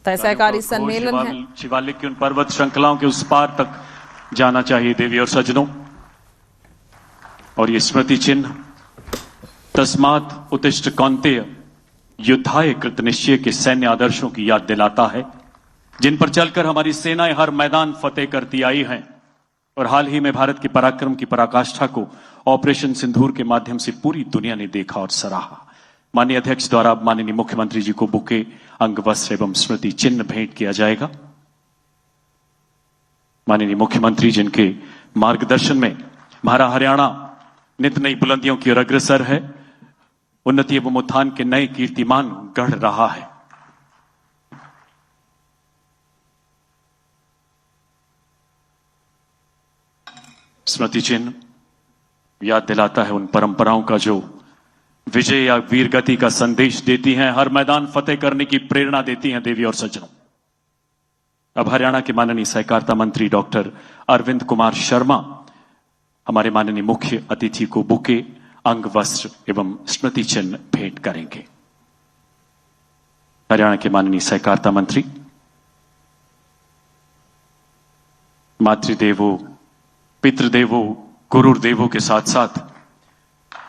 तय सहकारी सम्मेलन है। शिवालिक की उन पर्वत श्रृंखलाओं के उस पार तक जाना चाहिए देवी और सज्जनों। और ये स्मृति चिन्ह तस्मात् उत्तिष्ठ कौन्तेय युद्धाय कृतनिश्चय के सैन्य आदर्शों की याद दिलाता है, जिन पर चलकर हमारी सेनाएं हर मैदान फतेह करती आई हैं और हाल ही में भारत के पराक्रम की पराकाष्ठा को ऑपरेशन सिंदूर के माध्यम से पूरी दुनिया ने देखा और सराहा। माननीय अध्यक्ष द्वारा माननीय मुख्यमंत्री जी को बुके, अंग वस्त्र एवं स्मृति चिन्ह भेंट किया जाएगा। माननीय मुख्यमंत्री जिनके मार्गदर्शन में हमारा हरियाणा नित नई बुलंदियों की ओर अग्रसर है, उन्नति एवं उत्थान के नए कीर्तिमान गढ़ रहा है। स्मृति चिन्ह याद दिलाता है उन परंपराओं का जो विजय या वीरगति का संदेश देती हैं, हर मैदान फतेह करने की प्रेरणा देती हैं देवी और सज्जनों। अब हरियाणा के माननीय सहकारिता मंत्री डॉक्टर अरविंद कुमार शर्मा हमारे माननीय मुख्य अतिथि को बुके, अंग वस्त्र एवं स्मृति चिन्ह भेंट करेंगे। हरियाणा के माननीय सहकारिता मंत्री मातृदेवो, पितृदेवो, गुरुदेवों के साथ साथ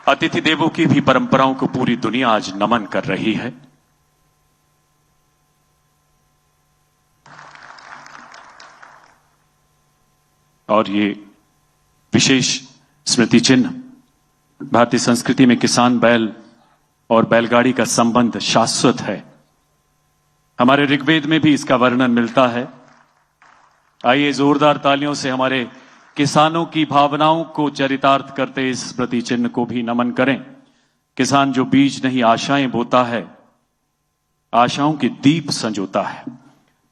अतिथि देवों की भी परंपराओं को पूरी दुनिया आज नमन कर रही है। और ये विशेष स्मृति चिन्ह भारतीय संस्कृति में किसान बैल और बैलगाड़ी का संबंध शाश्वत है। हमारे ऋग्वेद में भी इसका वर्णन मिलता है। आइए जोरदार तालियों से हमारे किसानों की भावनाओं को चरितार्थ करते इस स्मृति चिन्ह को भी नमन करें। किसान जो बीज नहीं आशाएं बोता है, आशाओं के दीप संजोता है।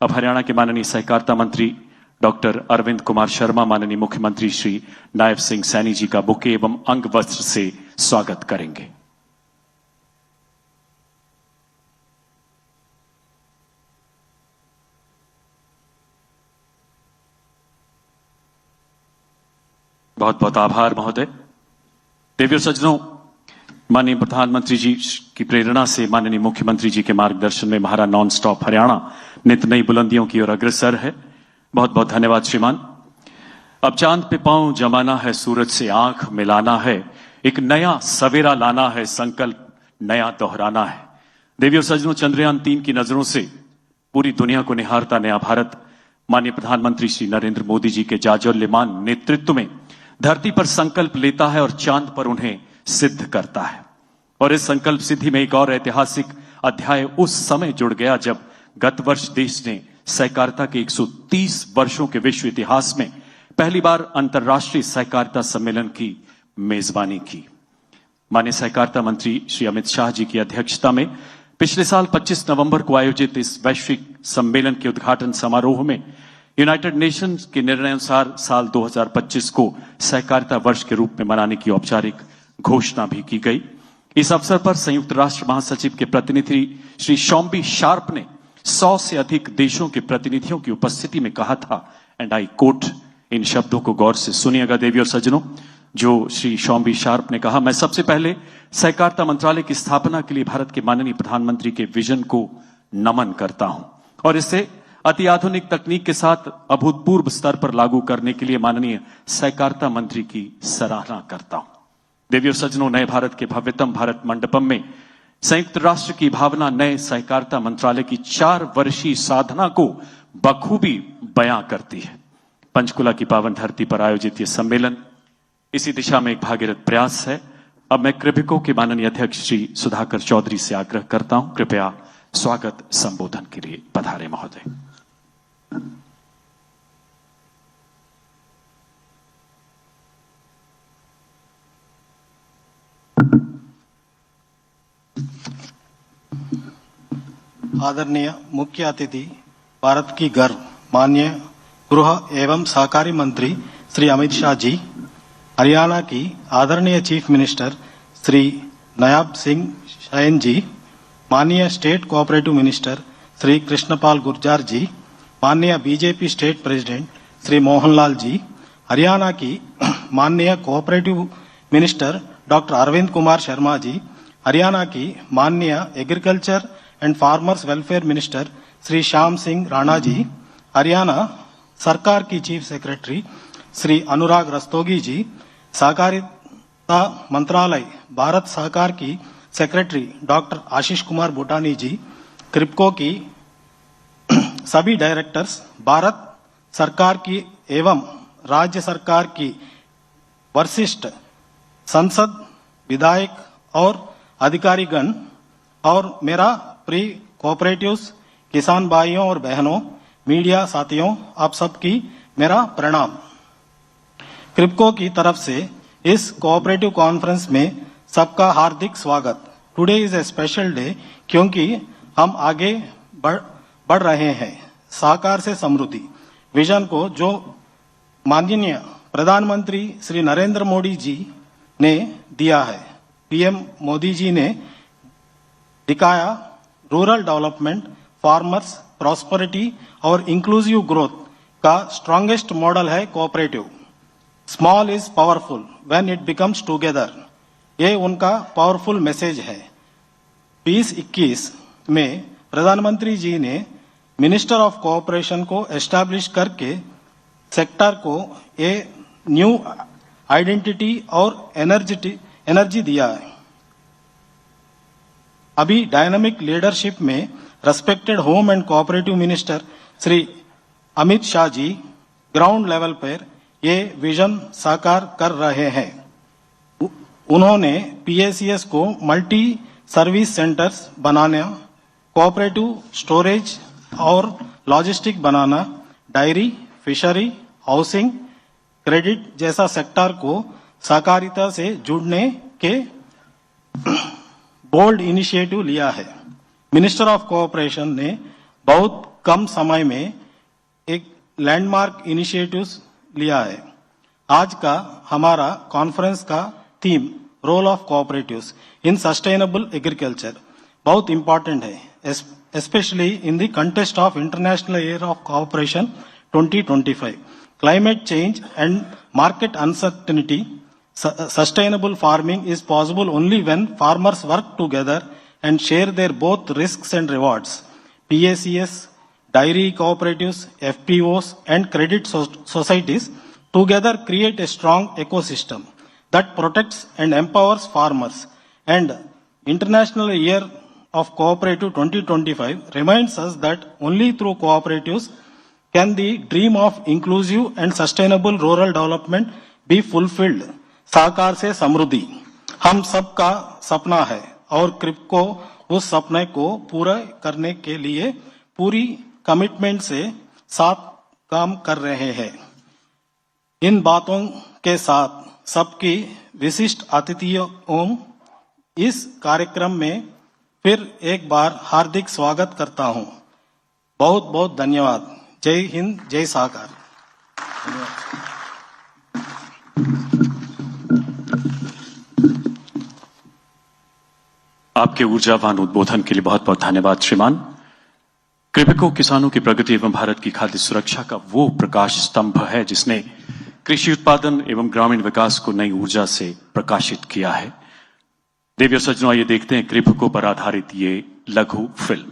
अब हरियाणा के माननीय सहकारिता मंत्री डॉक्टर अरविंद कुमार शर्मा माननीय मुख्यमंत्री श्री नायब सिंह सैनी जी का बुके एवं अंग वस्त्र से स्वागत करेंगे। बहुत बहुत आभार महोदय। देवी और सज्जनों, माननीय प्रधानमंत्री जी की प्रेरणा से माननीय मुख्यमंत्री जी के मार्गदर्शन में हमारा नॉन स्टॉप हरियाणा नित नई बुलंदियों की ओर अग्रसर है। बहुत बहुत धन्यवाद श्रीमान। अब चांद पे पांव जमाना है, सूरज से आंख मिलाना है, एक नया सवेरा लाना है, संकल्प नया दोहराना है। देवी और सज्जनों, चंद्रयान 3 की नजरों से पूरी दुनिया को निहारता नया भारत माननीय प्रधानमंत्री श्री नरेंद्र मोदी जी के जाज्वल्यमान नेतृत्व में धरती पर संकल्प लेता है और चांद पर उन्हें सिद्ध करता है। और इस संकल्प सिद्धि में एक और ऐतिहासिक अध्याय उस समय जुड़ गया जब गत वर्ष देश ने सहकारिता के 130 वर्षों के विश्व इतिहास में पहली बार अंतर्राष्ट्रीय सहकारिता सम्मेलन की मेजबानी की। माननीय सहकारिता मंत्री श्री अमित शाह जी की अध्यक्षता में पिछले साल 25 नवंबर को आयोजित इस वैश्विक सम्मेलन के उद्घाटन समारोह में यूनाइटेड नेशंस के निर्णय अनुसार साल 2025 को सहकारिता वर्ष के रूप में मनाने की औपचारिक घोषणा भी की गई। इस अवसर पर संयुक्त राष्ट्र महासचिव के प्रतिनिधि श्री शॉम्बी शार्प ने 100 से अधिक देशों के प्रतिनिधियों की उपस्थिति में कहा था, एंड आई कोट, इन शब्दों को गौर से सुनिएगा देवी और सज्जनों, जो श्री शॉम्बी शार्प ने कहा, मैं सबसे पहले सहकारिता मंत्रालय की स्थापना के लिए भारत के माननीय प्रधानमंत्री के विजन को नमन करता हूं और इसे अति आधुनिक तकनीक के साथ अभूतपूर्व स्तर पर लागू करने के लिए माननीय सहकारिता मंत्री की सराहना करता हूं। देवी और सज्जनों, नए भारत के भव्यतम भारत मंडपम में संयुक्त राष्ट्र की भावना नए सहकारिता मंत्रालय की 4 वर्षीय साधना को बखूबी बयां करती है। पंचकुला की पावन धरती पर आयोजित यह सम्मेलन इसी दिशा में एक भागीरथ प्रयास है। अब मैं कृभिको के माननीय अध्यक्ष श्री सुधाकर चौधरी से आग्रह करता हूं, कृपया स्वागत संबोधन के लिए पधारे महोदय। आदरणीय मुख्य अतिथि, भारत की गर्व माननीय गृह एवं सहकारी मंत्री श्री अमित शाह जी, हरियाणा की आदरणीय चीफ मिनिस्टर श्री नायब सिंह सैन जी, माननीय state cooperative minister Shri Krishnapal Gurjar ji, माननीय BJP state president Shri Mohanlal ji, Haryana की माननीय cooperative minister doctor Arvind Kumar Sharma ji, Haryana की माननीय agriculture and farmers welfare minister Shri Shyam Singh Rana ji, Haryana सरकार की चीफ सेक्रेटरी श्री अनुराग रस्तोगी जी, सहकारिता मंत्रालय भारत सरकार की सेक्रेटरी डॉक्टर आशीष कुमार भूटानी जी, क्रिप्को की सभी डायरेक्टर्स, भारत सरकार की एवं राज्य सरकार की वरिष्ठ संसद, विधायक और अधिकारीगण, और मेरा प्रिय कोऑपरेटिव्स, किसान भाइयों और बहनों, मीडिया साथियों, आप सबकी मेरा प्रणाम। क्रिप्को की तरफ से इस कोऑपरेटिव कॉन्फ्रेंस में सबका हार्दिक स्वागत। Today is a special day क्योंकि हम आगे बढ़ रहे हैं सहकार से समृद्धि विजन को, जो माननीय प्रधानमंत्री श्री नरेंद्र मोदी जी ने दिया है। पीएम मोदी जी ने दिखाया रूरल डेवलपमेंट, फार्मर्स प्रॉस्पेरिटी और इंक्लूसिव ग्रोथ का स्ट्रॉन्गेस्ट मॉडल है cooperative. Small is powerful when it becomes together, ये उनका पावरफुल मैसेज है। 2021 में प्रधानमंत्री जी ने मिनिस्टर ऑफ कोऑपरेशन को एस्टैब्लिश करके सेक्टर को ये न्यू आइडेंटिटी और एनर्जी दिया है। अभी डायनामिक लीडरशिप में respected home and cooperative minister Shri Amit Shah ji ground level पर ये विजन साकार कर रहे हैं। उन्होंने पीएसीएस को मल्टी सर्विस सेंटर्स बनाना, कोऑपरेटिव स्टोरेज और लॉजिस्टिक बनाना, डायरी, फिशरी, हाउसिंग, क्रेडिट जैसा सेक्टर को सहकारिता से जुड़ने के बोल्ड इनिशिएटिव लिया है। मिनिस्टर ऑफ कोऑपरेशन ने बहुत कम समय में एक लैंडमार्क इनिशिएटिव्स लिया है। आज का हमारा कॉन्फ्रेंस का theme role of cooperatives in sustainable agriculture बहुत इंपॉर्टेंट है, especially in the context of International Year of Cooperation 2025. Climate change and market uncertainty, sustainable farming is possible only when farmers work together and share their both risks and rewards. PACS, dairy cooperatives, FPOs and credit societies together create a strong ecosystem that protects and empowers farmers. And International Year of Cooperative 2025 reminds us that only through cooperatives can the dream of inclusive and sustainable rural development be fulfilled. सहकार से समृद्धि हम सबका सपना है और क्रिप्को उस सपने को पूरा करने के लिए पूरी कमिटमेंट से साथ काम कर रहे हैं। इन बातों के साथ सबकी विशिष्ट अतिथियों इस कार्यक्रम में फिर एक बार हार्दिक स्वागत करता हूं। बहुत बहुत धन्यवाद। जय हिंद, जय सहकार। आपके ऊर्जावान उद्बोधन के लिए बहुत बहुत धन्यवाद श्रीमान। क्रिप्को किसानों की प्रगति एवं भारत की खाद्य सुरक्षा का वो प्रकाश स्तंभ है जिसने कृषि उत्पादन एवं ग्रामीण विकास को नई ऊर्जा से प्रकाशित किया है। देवी और सज्जनों, आइए देखते हैं क्रिप्को पर आधारित ये लघु फिल्म।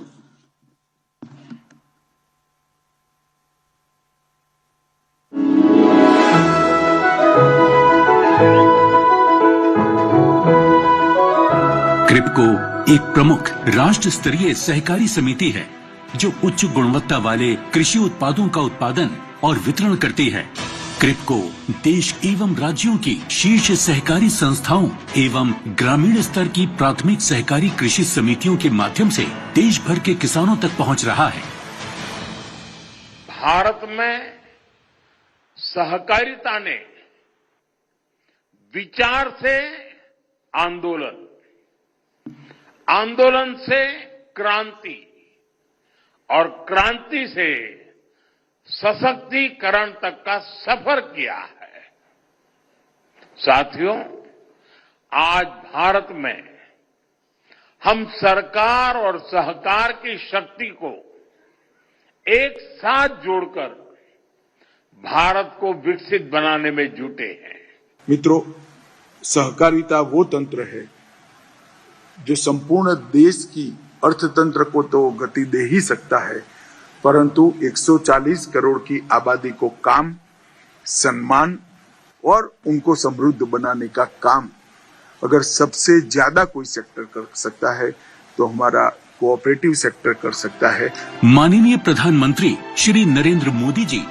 क्रिप्को एक प्रमुख राष्ट्र स्तरीय सहकारी समिति है जो उच्च गुणवत्ता वाले कृषि उत्पादों का उत्पादन और वितरण करती है। क्रिप्को देश एवं राज्यों की शीर्ष सहकारी संस्थाओं एवं ग्रामीण स्तर की प्राथमिक सहकारी कृषि समितियों के माध्यम से देश भर के किसानों तक पहुंच रहा है। भारत में सहकारिता ने विचार से आंदोलन, आंदोलन से क्रांति और क्रांति से सशक्तिकरण तक का सफर किया है। साथियों, आज भारत में हम सरकार और सहकार की शक्ति को एक साथ जोड़कर भारत को विकसित बनाने में जुटे हैं। मित्रों, सहकारिता वो तंत्र है जो संपूर्ण देश की अर्थतंत्र को तो गति दे ही सकता है, परंतु 140 करोड़ की आबादी को काम, सम्मान और उनको समृद्ध बनाने का काम अगर सबसे ज्यादा कोई सेक्टर कर सकता है तो हमारा कोऑपरेटिव सेक्टर कर सकता है। माननीय प्रधानमंत्री श्री नरेंद्र मोदी जी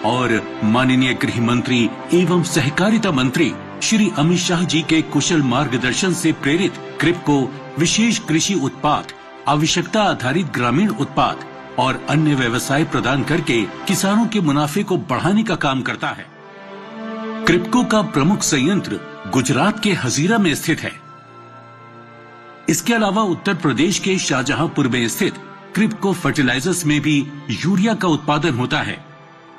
और माननीय गृह मंत्री एवं सहकारिता मंत्री श्री अमित शाह जी के कुशल मार्गदर्शन से प्रेरित क्रिप्को विशेष कृषि उत्पाद, आवश्यकता आधारित ग्रामीण उत्पाद और अन्य व्यवसाय प्रदान करके किसानों के मुनाफे को बढ़ाने का काम करता है। क्रिप्को का प्रमुख संयंत्र गुजरात के हजीरा में स्थित है। इसके अलावा उत्तर प्रदेश के शाहजहांपुर में स्थित क्रिप्को फर्टिलाइजर्स में भी यूरिया का उत्पादन होता है।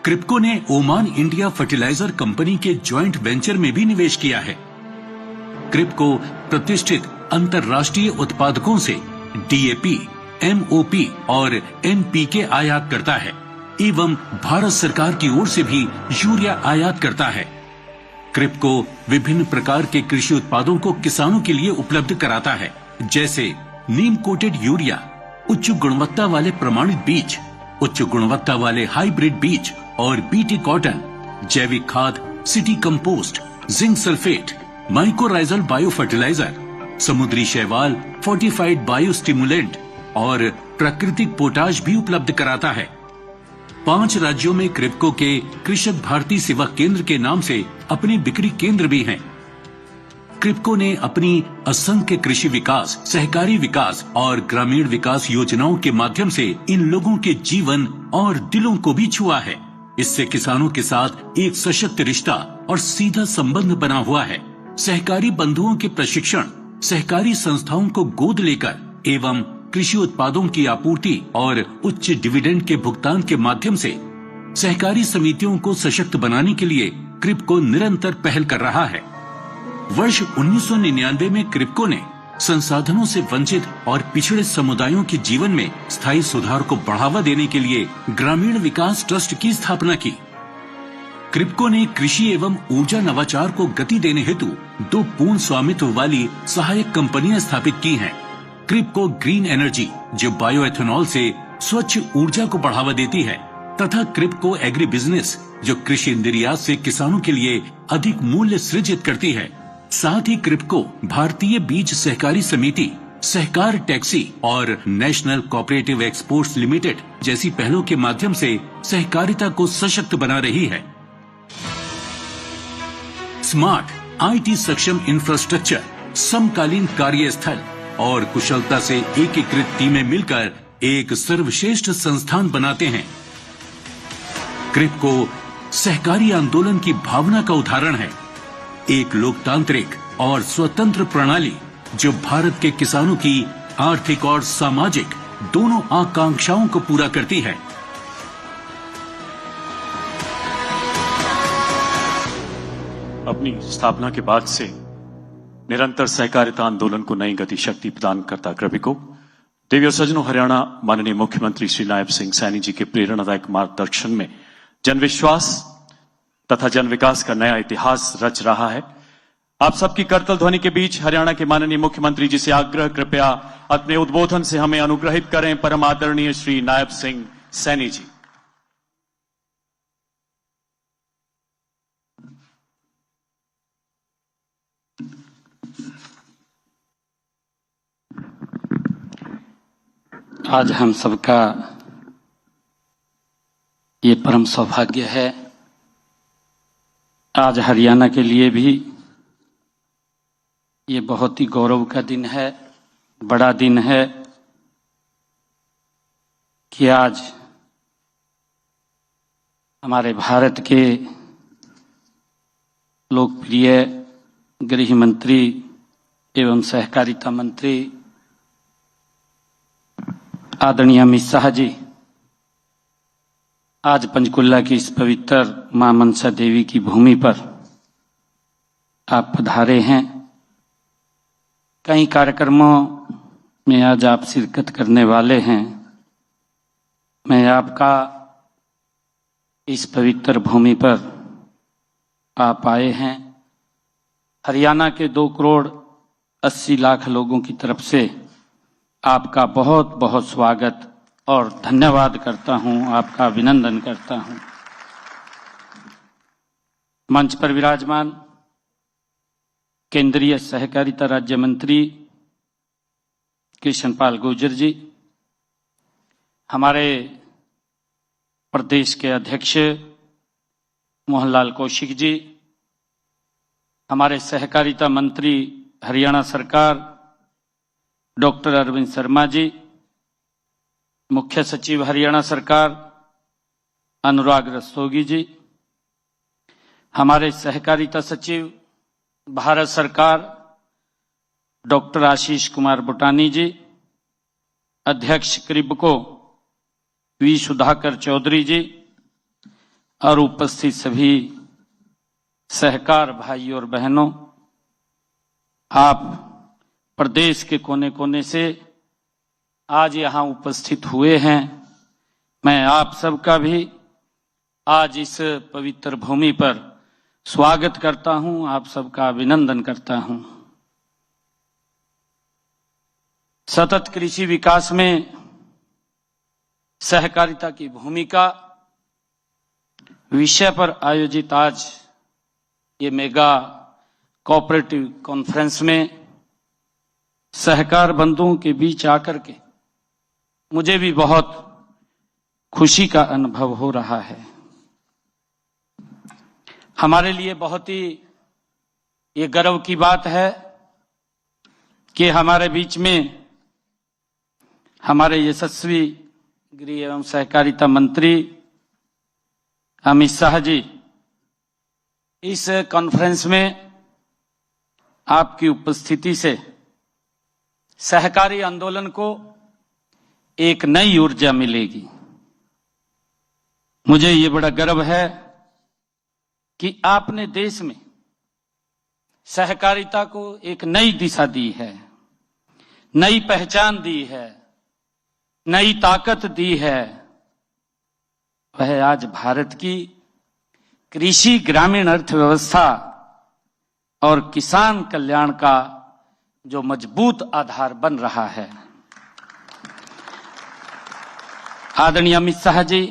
क्रिप्को ने ओमान इंडिया फर्टिलाइजर कंपनी के ज्वाइंट वेंचर में भी निवेश किया है। क्रिप्को प्रतिष्ठित अंतर्राष्ट्रीय उत्पादकों से डीएपी, एमओपी और एनपीके आयात करता है एवं भारत सरकार की ओर से भी यूरिया आयात करता है। क्रिप्को विभिन्न प्रकार के कृषि उत्पादों को किसानों के लिए उपलब्ध कराता है, जैसे नीम कोटेड यूरिया, उच्च गुणवत्ता वाले प्रमाणित बीज, उच्च गुणवत्ता वाले हाइब्रिड बीज और बीटी कॉटन, जैविक खाद, city compost, zinc sulphate, mycorrhizal bio fertiliser, समुद्री शैवाल, फोर्टिफाइड बायो स्टिमुलेंट और प्राकृतिक पोटाश भी उपलब्ध कराता है। 5 राज्यों में क्रिप्को के कृषक भारती सेवा केंद्र के नाम से अपने बिक्री केंद्र भी हैं। क्रिप्को ने अपनी असंख्य कृषि विकास, सहकारी विकास और ग्रामीण विकास योजनाओं के माध्यम से इन लोगों के जीवन और दिलों को भी छुआ है। इससे किसानों के साथ एक सशक्त रिश्ता और सीधा संबंध बना हुआ है। सहकारी बंधुओं के प्रशिक्षण, सहकारी संस्थाओं को गोद लेकर एवं कृषि उत्पादों की आपूर्ति और उच्च डिविडेंड के भुगतान के माध्यम से सहकारी समितियों को सशक्त बनाने के लिए क्रिप्को निरंतर पहल कर रहा है। वर्ष 1999 में क्रिप्को ने संसाधनों से वंचित और पिछड़े समुदायों के जीवन में स्थायी सुधार को बढ़ावा देने के लिए ग्रामीण विकास ट्रस्ट की स्थापना की। क्रिप्को ने कृषि एवं ऊर्जा नवाचार को गति देने हेतु 2 पूर्ण स्वामित्व वाली सहायक कंपनियां स्थापित की हैं। क्रिप्को ग्रीन एनर्जी, जो बायो एथेनॉल से स्वच्छ ऊर्जा को बढ़ावा देती है, तथा क्रिप्को एग्री बिजनेस, जो कृषि निर्यात से किसानों के लिए अधिक मूल्य सृजित करती है। साथ ही क्रिप्को भारतीय बीज सहकारी समिति, सहकार टैक्सी और नेशनल कोऑपरेटिव एक्सपोर्ट्स लिमिटेड जैसी पहलों के माध्यम से सहकारिता को सशक्त बना रही है। स्मार्ट, आईटी सक्षम इंफ्रास्ट्रक्चर, समकालीन कार्यस्थल और कुशलता से एकीकृत टीमें मिलकर एक सर्वश्रेष्ठ संस्थान बनाते हैं। क्रिप्को सहकारी आंदोलन की भावना का उदाहरण है, एक लोकतांत्रिक और स्वतंत्र प्रणाली जो भारत के किसानों की आर्थिक और सामाजिक दोनों आकांक्षाओं को पूरा करती है। अपनी स्थापना के बाद से निरंतर सहकारिता आंदोलन को नई गति शक्ति प्रदान करता क्रिप्को देवी और सज्जनों, हरियाणा माननीय मुख्यमंत्री श्री नायब सिंह सैनी जी के प्रेरणादायक मार्गदर्शन में जनविश्वास तथा जन विकास का नया इतिहास रच रहा है। आप सबकी करतल ध्वनि के बीच हरियाणा के माननीय मुख्यमंत्री जी से आग्रह, कृपया अपने उद्बोधन से हमें अनुग्रहित करें। परम आदरणीय श्री नायब सिंह सैनी जी। आज हम सबका ये परम सौभाग्य है, आज हरियाणा के लिए भी ये बहुत ही गौरव का दिन है, बड़ा दिन है कि आज हमारे भारत के लोकप्रिय गृह मंत्री एवं सहकारिता मंत्री आदरणीय अमित शाह जी आज पंचकुला की इस पवित्र मां मनसा देवी की भूमि पर आप पधारे हैं। कई कार्यक्रमों में आज आप शिरकत करने वाले हैं। मैं आपका इस पवित्र भूमि पर आप आए हैं, हरियाणा के 2 करोड़ 80 लाख लोगों की तरफ से आपका बहुत बहुत स्वागत और धन्यवाद करता हूं, आपका अभिनंदन करता हूं। मंच पर विराजमान केंद्रीय सहकारिता राज्य मंत्री कृष्णपाल गुर्जर जी, हमारे प्रदेश के अध्यक्ष मोहनलाल कौशिक जी, हमारे सहकारिता मंत्री हरियाणा सरकार डॉक्टर अरविंद शर्मा जी, मुख्य सचिव हरियाणा सरकार अनुराग रस्तोगी जी, हमारे सहकारिता सचिव भारत सरकार डॉक्टर आशीष कुमार बुटानी जी, अध्यक्ष क्रिबको वी सुधाकर चौधरी जी और उपस्थित सभी सहकार भाई और बहनों, आप प्रदेश के कोने कोने से आज यहाँ उपस्थित हुए हैं। मैं आप सबका भी आज इस पवित्र भूमि पर स्वागत करता हूं, आप सबका अभिनंदन करता हूं। सतत कृषि विकास में सहकारिता की भूमिका विषय पर आयोजित आज ये मेगा कोऑपरेटिव कॉन्फ्रेंस में सहकार बंधुओं के बीच आकर के मुझे भी बहुत खुशी का अनुभव हो रहा है। हमारे लिए बहुत ही ये गर्व की बात है कि हमारे बीच में हमारे यशस्वी गृह एवं सहकारिता मंत्री अमित शाह जी इस कॉन्फ्रेंस में आपकी उपस्थिति से सहकारी आंदोलन को एक नई ऊर्जा मिलेगी। मुझे ये बड़ा गर्व है कि आपने देश में सहकारिता को एक नई दिशा दी है, नई पहचान दी है, नई ताकत दी है। वह आज भारत की कृषि ग्रामीण अर्थव्यवस्था और किसान कल्याण का जो मजबूत आधार बन रहा है। आदरणीय अमित शाह जी,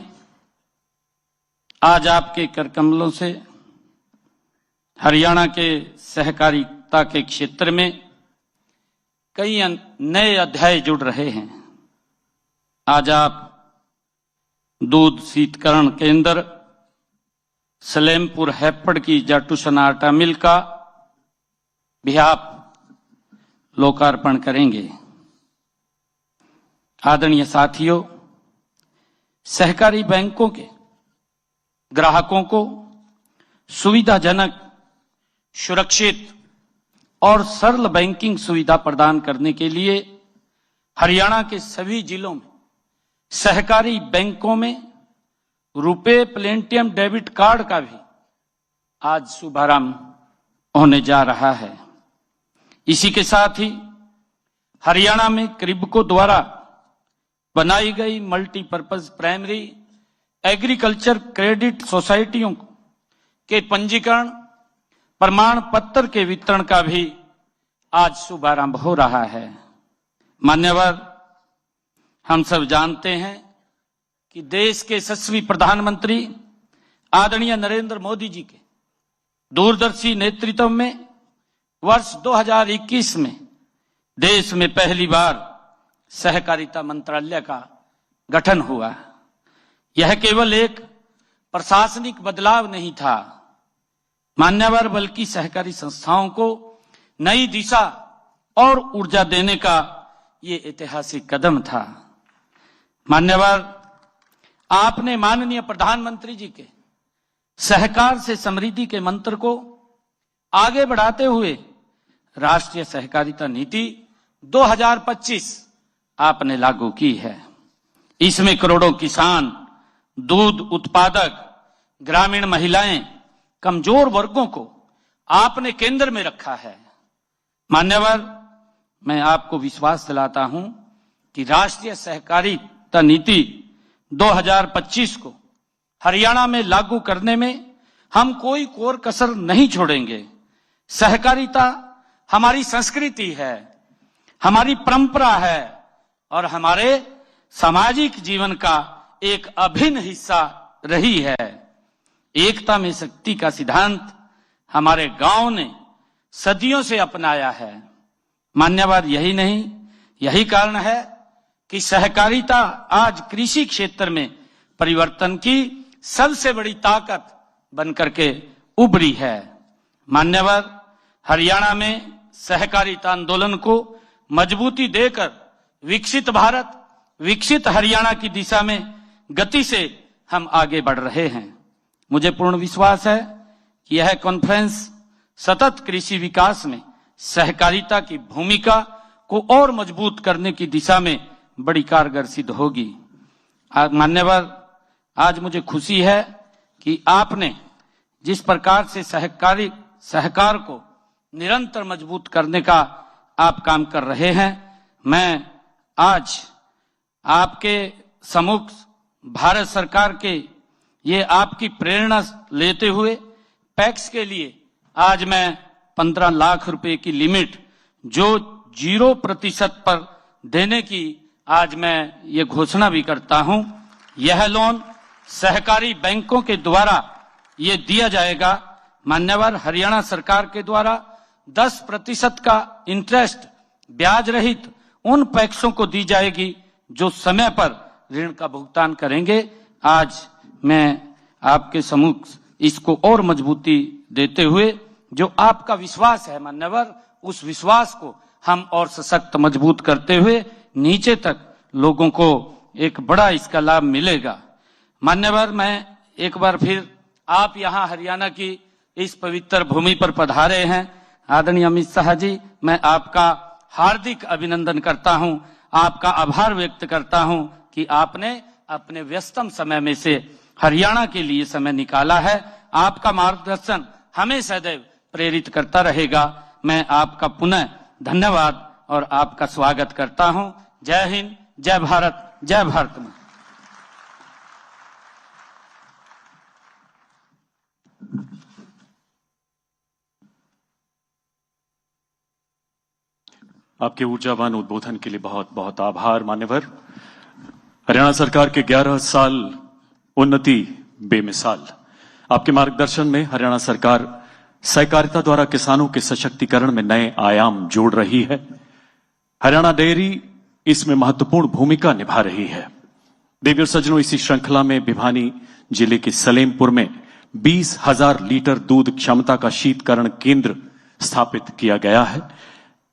आज आपके करकमलों से हरियाणा के सहकारिता के क्षेत्र में कई नए अध्याय जुड़ रहे हैं। आज आप दूध शीतकरण केंद्र सलेमपुर हैपड़ की जाटूसना आटा मिल का भी आप लोकार्पण करेंगे। आदरणीय साथियों, सहकारी बैंकों के ग्राहकों को सुविधाजनक, सुरक्षित और सरल बैंकिंग सुविधा प्रदान करने के लिए हरियाणा के सभी जिलों में सहकारी बैंकों में रुपे प्लेटिनम डेबिट कार्ड का भी आज शुभारंभ होने जा रहा है। इसी के साथ ही हरियाणा में क्रिबको द्वारा बनाई गई मल्टीपर्पज प्राइमरी एग्रीकल्चर क्रेडिट सोसाइटियों के पंजीकरण प्रमाण पत्र के वितरण का भी आज शुभारंभ हो रहा है। मान्यवर, हम सब जानते हैं कि देश के यशस्वी प्रधानमंत्री आदरणीय नरेंद्र मोदी जी के दूरदर्शी नेतृत्व में वर्ष 2021 में देश में पहली बार सहकारिता मंत्रालय का गठन हुआ। यह केवल एक प्रशासनिक बदलाव नहीं था मान्यवर, बल्कि सहकारी संस्थाओं को नई दिशा और ऊर्जा देने का ये ऐतिहासिक कदम था। मान्यवर, आपने माननीय प्रधानमंत्री जी के सहकार से समृद्धि के मंत्र को आगे बढ़ाते हुए राष्ट्रीय सहकारिता नीति 2025 आपने लागू की है। इसमें करोड़ों किसान, दूध उत्पादक, ग्रामीण महिलाएं, कमजोर वर्गों को आपने केंद्र में रखा है। मान्यवर, मैं आपको विश्वास दिलाता हूं कि राष्ट्रीय सहकारिता नीति 2025 को हरियाणा में लागू करने में हम कोई कोर कसर नहीं छोड़ेंगे। सहकारिता हमारी संस्कृति है, हमारी परंपरा है और हमारे सामाजिक जीवन का एक अभिन्न हिस्सा रही है। एकता में शक्ति का सिद्धांत हमारे गांव ने सदियों से अपनाया है। मान्यवर यही नहीं, यही कारण है कि सहकारिता आज कृषि क्षेत्र में परिवर्तन की सबसे बड़ी ताकत बनकर के उभरी है। मान्यवर हरियाणा में सहकारिता आंदोलन को मजबूती देकर विकसित भारत, विकसित हरियाणा की दिशा में गति से हम आगे बढ़ रहे हैं। मुझे पूर्ण विश्वास है कि यह कॉन्फ्रेंस सतत कृषि विकास में सहकारिता की भूमिका को और मजबूत करने की दिशा में बड़ी कारगर सिद्ध होगी। मान्यवर, आज मुझे खुशी है कि आपने जिस प्रकार से सहकार को निरंतर मजबूत करने का आप काम कर रहे हैं, मैं आज आपके सम्मुख भारत सरकार के ये आपकी प्रेरणा लेते हुए पैक्स के लिए आज मैं 15 लाख रुपए की लिमिट जो 0% पर देने की आज मैं ये घोषणा भी करता हूं। यह लोन सहकारी बैंकों के द्वारा ये दिया जाएगा। मान्यवर, हरियाणा सरकार के द्वारा 10% का इंटरेस्ट ब्याज रहित उन पैक्सों को दी जाएगी जो समय पर ऋण का भुगतान करेंगे। आज मैं आपके सम्मुख इसको और मजबूती देते हुए जो आपका विश्वास है मान्यवर, उस विश्वास को हम और सशक्त मजबूत करते हुए नीचे तक लोगों को एक बड़ा इसका लाभ मिलेगा। मान्यवर, मैं एक बार फिर आप यहाँ हरियाणा की इस पवित्र भूमि पर पधारे हैं। आदरणीय अमित शाह जी, मैं आपका हार्दिक अभिनंदन करता हूं, आपका आभार व्यक्त करता हूं कि आपने अपने व्यस्तम समय में से हरियाणा के लिए समय निकाला है। आपका मार्गदर्शन हमें सदैव प्रेरित करता रहेगा। मैं आपका पुनः धन्यवाद और आपका स्वागत करता हूं। जय हिंद, जय भारत, जय भारत मां। आपके ऊर्जावान उद्बोधन के लिए बहुत बहुत आभार मान्यवर। हरियाणा सरकार के 11 साल उन्नति बेमिसाल। आपके मार्गदर्शन में हरियाणा सरकार सहकारिता द्वारा किसानों के सशक्तिकरण में नए आयाम जोड़ रही है। हरियाणा डेयरी इसमें महत्वपूर्ण भूमिका निभा रही है। देवी और सज्जनों, इसी श्रृंखला में भिवानी जिले के सलेमपुर में 20,000 लीटर दूध क्षमता का शीतकरण केंद्र स्थापित किया गया है।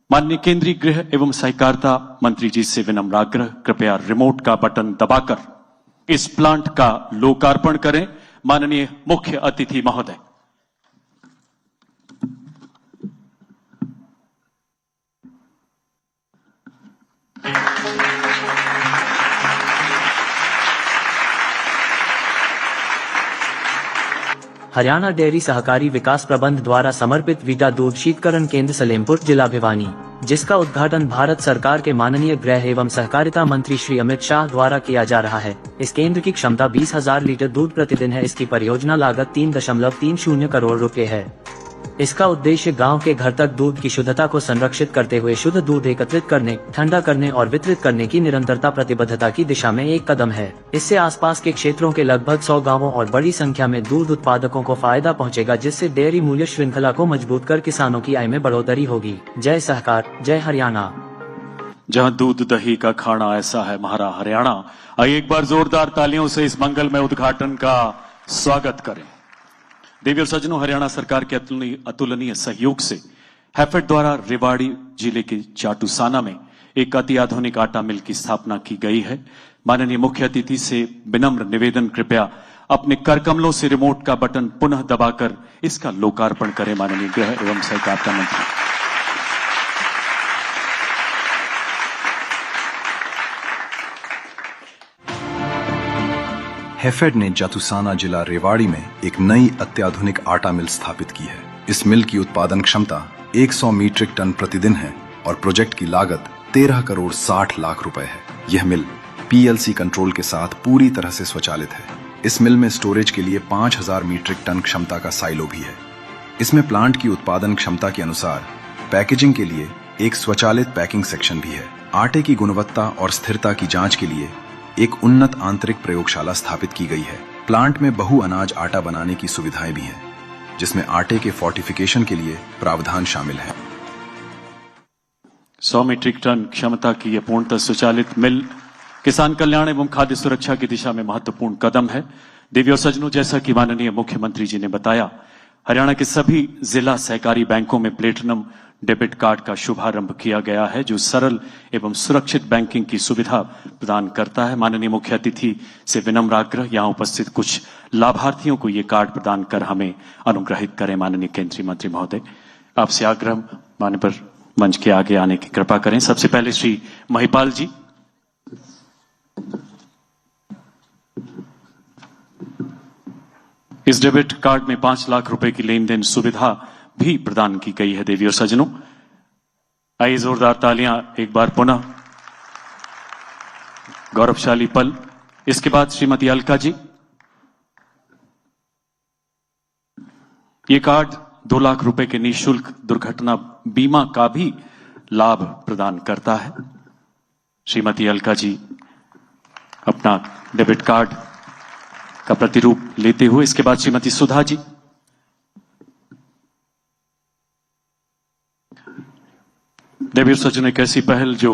माननीय केंद्रीय गृह एवं सहकारिता मंत्री जी से विनम्र आग्रह, कृपया रिमोट का बटन दबाकर इस प्लांट का लोकार्पण करें। माननीय मुख्य अतिथि महोदय। हरियाणा डेयरी सहकारी विकास प्रबंध द्वारा समर्पित वीटा दूध शीतकरण केंद्र सलेमपुर जिला भिवानी, जिसका उद्घाटन भारत सरकार के माननीय गृह एवं सहकारिता मंत्री श्री अमित शाह द्वारा किया जा रहा है। इस केंद्र की क्षमता 20,000 लीटर दूध प्रतिदिन है। इसकी परियोजना लागत 3.30 करोड़ रुपए है। इसका उद्देश्य गांव के घर तक दूध की शुद्धता को संरक्षित करते हुए शुद्ध दूध एकत्रित करने, ठंडा करने और वितरित करने की निरंतरता प्रतिबद्धता की दिशा में एक कदम है। इससे आसपास के क्षेत्रों के लगभग 100 गांवों और बड़ी संख्या में दूध उत्पादकों को फायदा पहुंचेगा, जिससे डेयरी मूल्य श्रृंखला को मजबूत कर किसानों की आय में बढ़ोतरी होगी। जय सहकार, जय हरियाणा। जहां दूध दही का खाना ऐसा है हमारा हरियाणा। आइए एक बार जोरदार तालियों से इस मंगलमय उद्घाटन का स्वागत करें। देवी और सज्जनों, हरियाणा सरकार के अतुलनीय सहयोग से हैफेड द्वारा रेवाड़ी जिले के चाटूसाना में एक अति आधुनिक आटा मिल की स्थापना की गई है। माननीय मुख्य अतिथि से विनम्र निवेदन, कृपया अपने करकमलों से रिमोट का बटन पुनः दबाकर इसका लोकार्पण करें। माननीय गृह एवं सहकारिता मंत्री। हैफेड ने जातूसाना जिला रेवाड़ी में एक नई अत्याधुनिक आटा मिल स्थापित की है। इस मिल की उत्पादन क्षमता 100 मीट्रिक टन प्रतिदिन है और प्रोजेक्ट की लागत 13 करोड़ 60 लाख रुपए है। यह मिल PLC कंट्रोल के साथ पूरी तरह से स्वचालित है। इस मिल में स्टोरेज के लिए 5,000 मीट्रिक टन क्षमता का साइलो भी है। इसमें प्लांट की उत्पादन क्षमता के अनुसार पैकेजिंग के लिए एक स्वचालित पैकिंग सेक्शन भी है। आटे की गुणवत्ता और स्थिरता की जांच के लिए एक उन्नत आंतरिक प्रयोगशाला स्थापित की गई है। प्लांट में बहु अनाज आटा बनाने की सुविधाएं भी हैं, जिसमें आटे के फोर्टिफिकेशन के लिए प्रावधान शामिल है। 100 मीट्रिक टन क्षमता की यह पूर्णतः स्वचालित मिल किसान कल्याण एवं खाद्य सुरक्षा की दिशा में महत्वपूर्ण कदम है। देवी और सज्जनों, जैसा कि माननीय मुख्यमंत्री जी ने बताया, हरियाणा के सभी जिला सहकारी बैंकों में प्लेटिनम डेबिट कार्ड का शुभारंभ किया गया है, जो सरल एवं सुरक्षित बैंकिंग की सुविधा प्रदान करता है। माननीय मुख्य अतिथि से विनम्र आग्रह, यहाँ उपस्थित कुछ लाभार्थियों को ये कार्ड प्रदान कर हमें अनुग्रहित करें। माननीय केंद्रीय मंत्री महोदय, आपसे आग्रह मान्य पर मंच के आगे आने की कृपा करें। सबसे पहले श्री महिपाल जी। इस डेबिट कार्ड में 5 लाख रुपए की लेन देन सुविधा भी प्रदान की गई है। देवी और सज्जनों, आइए जोरदार तालियां एक बार पुनः। गौरवशाली पल। इसके बाद श्रीमती अलका जी। ये कार्ड 2 लाख रुपए के निःशुल्क दुर्घटना बीमा का भी लाभ प्रदान करता है। श्रीमती अलका जी अपना डेबिट कार्ड का प्रतिरूप लेते हुए। इसके बाद श्रीमती सुधा जी। देवी और सज्जनों, एक ऐसी पहल जो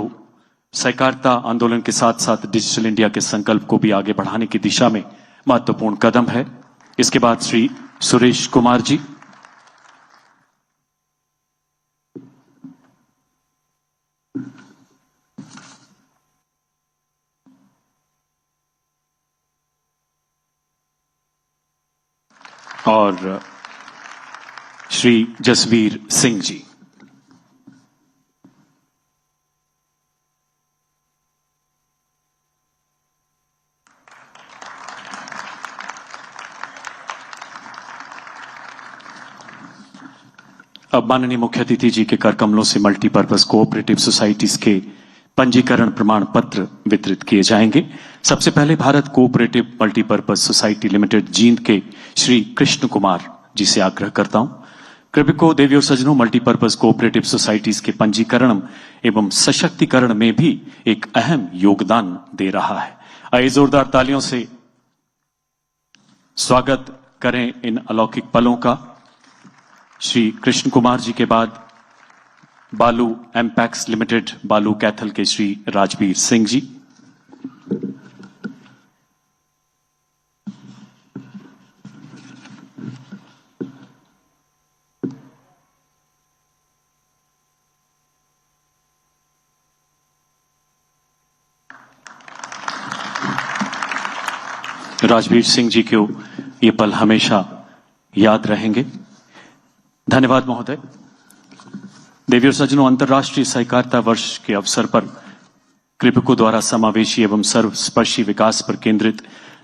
सहकारिता आंदोलन के साथ साथ डिजिटल इंडिया के संकल्प को भी आगे बढ़ाने की दिशा में महत्वपूर्ण कदम है। इसके बाद श्री सुरेश कुमार जी। और श्री जसवीर सिंह जी। अब माननीय मुख्य अतिथि जी के कर कमलों से मल्टीपर्पज कोऑपरेटिव सोसाइटीज के पंजीकरण प्रमाण पत्र वितरित किए जाएंगे। सबसे पहले Bharat cooperative multipurpose society limited Jind के श्री कृष्ण कुमार जी से आग्रह करता हूं। कृपया देवी और सज्जनों, मल्टीपर्पज कोऑपरेटिव सोसाइटीज के पंजीकरण एवं सशक्तिकरण में भी एक अहम योगदान दे रहा है। आइए जोरदार तालियों से स्वागत करें इन अलौकिक पलों का। श्री कृष्ण कुमार जी के बाद बालू एम्पैक्स लिमिटेड बालू कैथल के श्री राजवीर सिंह जी। राजवीर सिंह जी को ये पल हमेशा याद रहेंगे। धन्यवाद महोदय। देवी और सज्जनों, अंतर्राष्ट्रीय सहकारिता वर्ष के अवसर पर कृपको द्वारा समावेशी एवं सर्वस्पर्शी विकास पर केंद्रित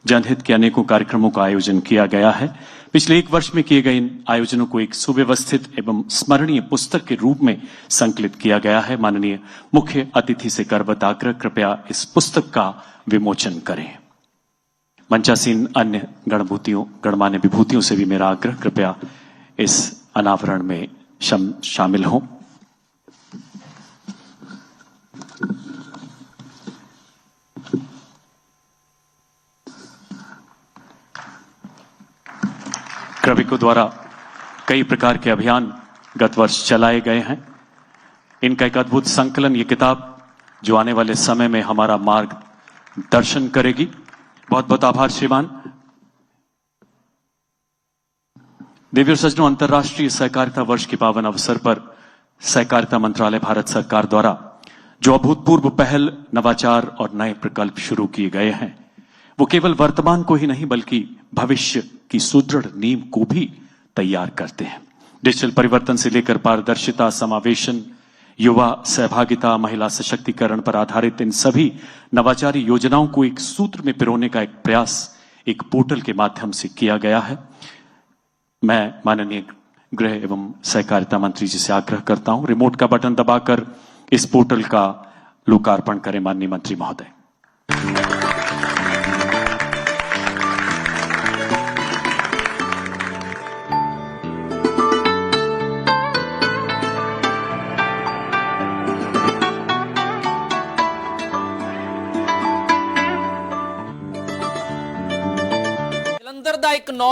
जनहित के अनेकों कार्यक्रमों का आयोजन किया गया है। पिछले 1 वर्ष में किए गए इन आयोजनों को एक सुव्यवस्थित एवं स्मरणीय पुस्तक के रूप में संकलित किया गया है। माननीय मुख्य अतिथि से करबद्ध आग्रह, कृपया इस पुस्तक का विमोचन करें। मंचासीन अन्य गणमान्य विभूतियों से भी मेरा आग्रह, कृपया इस अनावरण में शामिल हों। कृपको द्वारा कई प्रकार के अभियान गत वर्ष चलाए गए हैं। इनका एक अद्भुत संकलन, ये किताब जो आने वाले समय में हमारा मार्गदर्शन करेगी। बहुत बहुत आभार श्रीमान। देवी और सज्जनों, अंतर्राष्ट्रीय सहकारिता वर्ष के पावन अवसर पर सहकारिता मंत्रालय भारत सरकार द्वारा जो अभूतपूर्व पहल, नवाचार और नए प्रकल्प शुरू किए गए हैं, वो केवल वर्तमान को ही नहीं बल्कि भविष्य की सुदृढ़ नींव को भी तैयार करते हैं। डिजिटल परिवर्तन से लेकर पारदर्शिता, समावेशन, युवा सहभागिता, महिला सशक्तिकरण पर आधारित इन सभी नवाचारी योजनाओं को एक सूत्र में पिरोने का एक प्रयास एक पोर्टल के माध्यम से किया गया है। मैं माननीय गृह एवं सहकारिता मंत्री जी से आग्रह करता हूं, रिमोट का बटन दबाकर इस पोर्टल का लोकार्पण करें माननीय मंत्री महोदय। ਦਾ ਇੱਕ ਨੌਜਵਾਨ